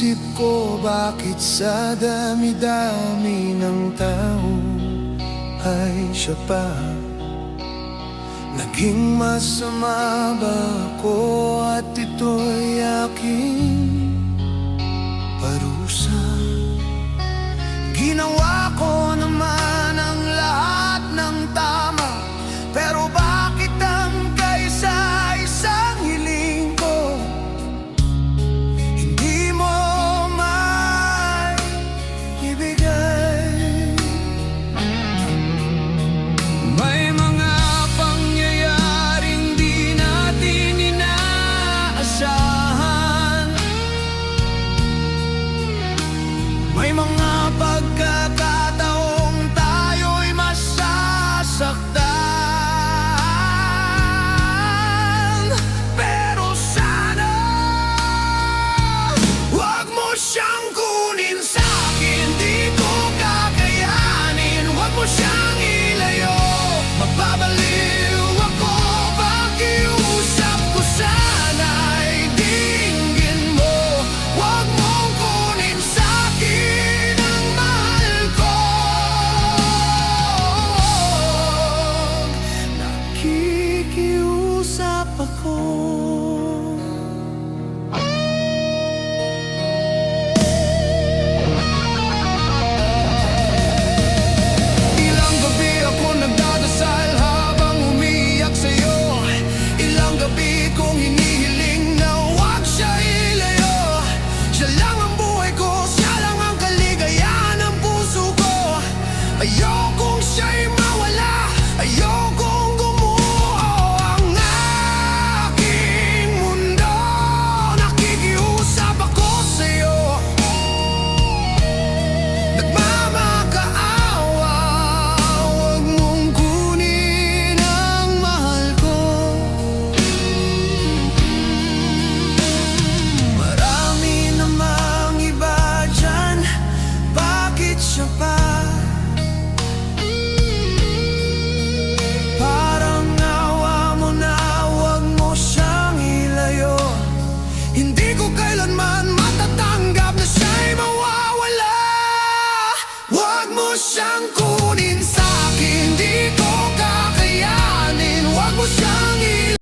Isip ko bakit sa dami-dami ng tao ay siya pa. Naging masama ba ako at ito'y aking parusa? Ginawa ko naman ang lahat ng tama, pero bakit ang kaisa-isang hiling ko hindi mo may ibigay? May mga pangyayaring di natin inaasahan, may mga pagkakataong tayo'y masasaktan. Pero sana huwag mo siyang kunin sa'kin, di ko kakayanin. Huwag mo siyang ilayo, mababaliw ako. Pakiusap ko sana'y dinggin mo. Huwag mong kunin sa'kin ang mahal ko. Nakikiusap ako.